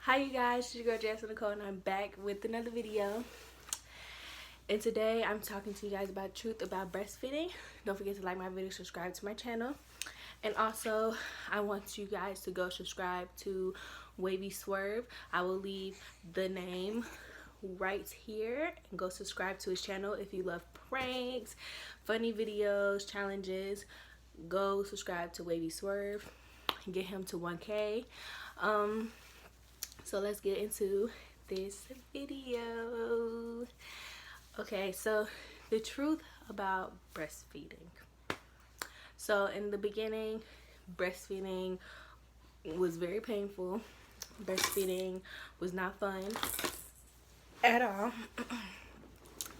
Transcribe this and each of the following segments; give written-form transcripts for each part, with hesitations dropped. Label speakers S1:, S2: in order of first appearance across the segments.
S1: Hi you guys, it's your girl Jasmine Nicole and I'm back with another video. And today I'm talking to you guys about truth about breastfeeding. Don't forget to like my video, subscribe to my channel. And also, I want you guys to go subscribe to Wavy Swerve. I will leave the name right here and go subscribe to his channel. If you love pranks, funny videos, challenges, go subscribe to Wavy Swerve. Get him to 1K. So let's get into this video. Okay, so the truth about breastfeeding. So in the beginning, breastfeeding was very painful. Breastfeeding was not fun at all.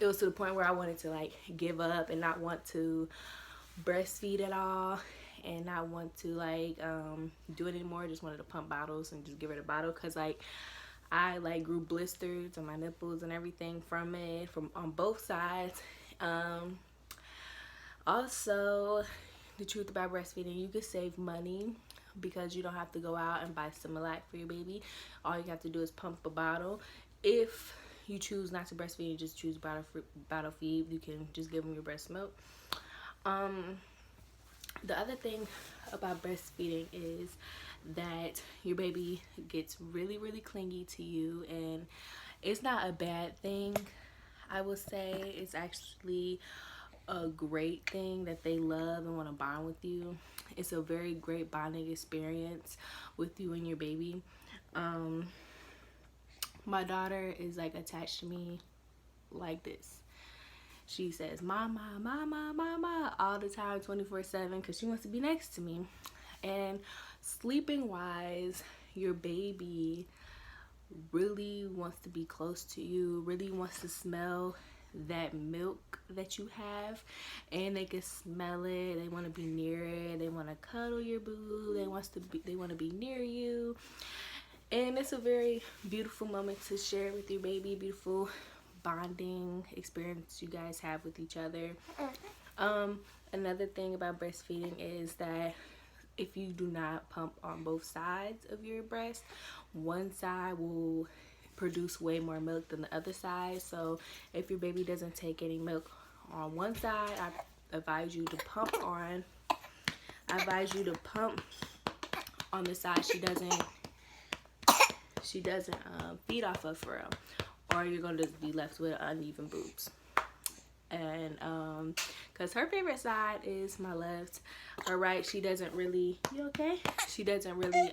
S1: It was to the point where I wanted to like give up and not want to breastfeed at all and not want to like do it anymore. Just wanted to pump bottles and just give her the bottle because like I like grew blisters on my nipples and everything from it, from on both sides. Also, the truth about breastfeeding, you can save money because you don't have to go out and buy Similac for your baby. All you have to do is pump a bottle. If you choose not to breastfeed, you just choose bottle feed. You can just give them your breast milk. The other thing about breastfeeding is that your baby gets really clingy to you, and it's not a bad thing. I would say it's actually a great thing that they love and want to bond with you. It's a very great bonding experience with you and your baby. My daughter is like attached to me like this. She says mama, mama, mama all the time, 24/7, because she wants to be next to me. And sleeping wise, your baby really wants to be close to you, really wants to smell that milk that you have, and they can smell it. They want to be near it. They want to cuddle your boo. They want to be near you. And it's a very beautiful moment to share with your baby. Beautiful bonding experience you guys have with each other. Another thing about breastfeeding is that if you do not pump on both sides of your breast, one side will produce way more milk than the other side. So if your baby doesn't take any milk on one side, I advise you to pump on the side she doesn't feed off of, for real, or you're gonna just be left with uneven boobs. And because her favorite side is my left, her right, she doesn't really, you okay? She doesn't really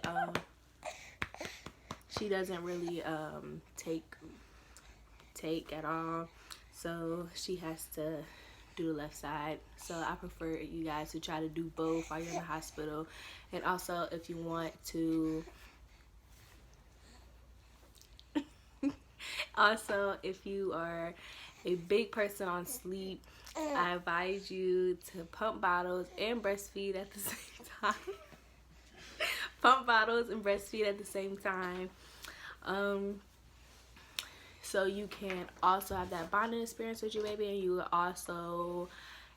S1: take at all, so she has to do the left side. So I prefer you guys to try to do both while you're in the hospital. And also, if you want to also, if you are a big person on sleep, I advise you to pump bottles and breastfeed at the same time. Pump bottles and breastfeed at the same time. So you can also have that bonding experience with your baby, and you will also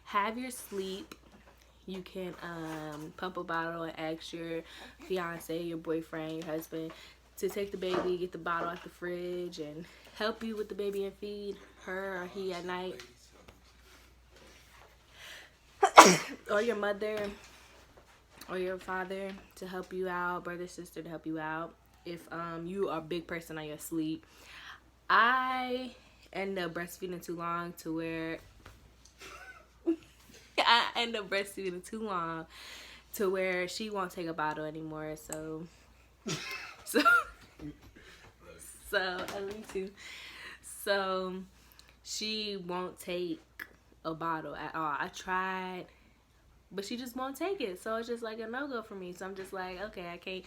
S1: have your sleep. You can pump a bottle and ask your fiance, your boyfriend, your husband to take the baby, get the bottle out the fridge, and help you with the baby and feed her or he at night. Or your mother or your father to help you out, brother, sister to help you out. If you are a big person on your sleep. I end up breastfeeding too long to where she won't take a bottle anymore. So at least two. So she won't take a bottle at all. I tried, but she just won't take it. So it's just like a no-go for me. So I'm just like, okay, I can't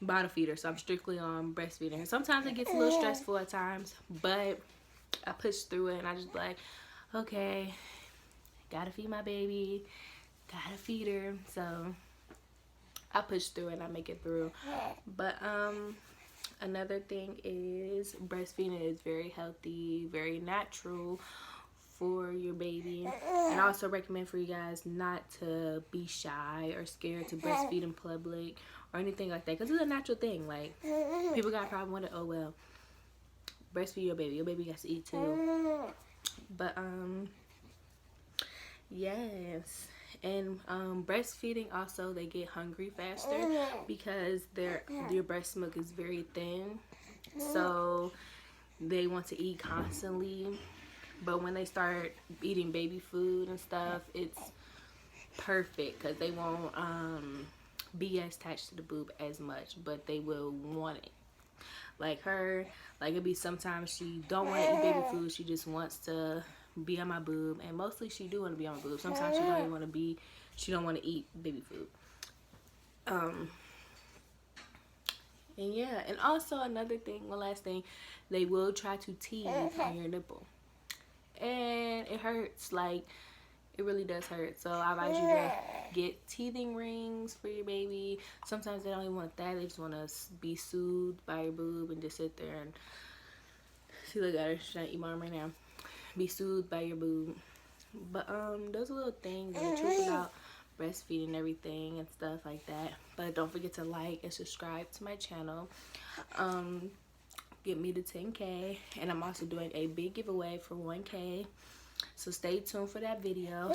S1: bottle feed her. So I'm strictly on breastfeeding her. Sometimes it gets a little stressful at times, but I push through it, and I just be like, okay, gotta feed my baby, gotta feed her. So I push through it and I make it through. But another thing is breastfeeding is very healthy, very natural for your baby. And I also recommend for you guys not to be shy or scared to breastfeed in public or anything like that, because it's a natural thing. Like, people got a problem with it. Oh well, breastfeed your baby. Your baby has to eat too. But yes. And breastfeeding also, they get hungry faster because your breast milk is very thin, so they want to eat constantly. But when they start eating baby food and stuff, it's perfect because they won't be attached to the boob as much, but they will want it. Like her, like it'd be sometimes she don't want to eat baby food, she just wants to be on my boob, and mostly she do want to be on my boob. Sometimes she don't even want to be, she don't want to eat baby food. And yeah, and also another thing, one last thing, they will try to tease on your nipple, and it hurts. Like, it really does hurt. So I advise you to get teething rings for your baby. Sometimes they don't even want that, they just want to be soothed by your boob and just sit there and see, look at her, she's trying to eat my arm right now. Be soothed by your boob. But those little things and the truth about breastfeeding and everything and stuff like that. But don't forget to like and subscribe to my channel. Get me to 10K, and I'm also doing a big giveaway for 1K, so stay tuned for that video.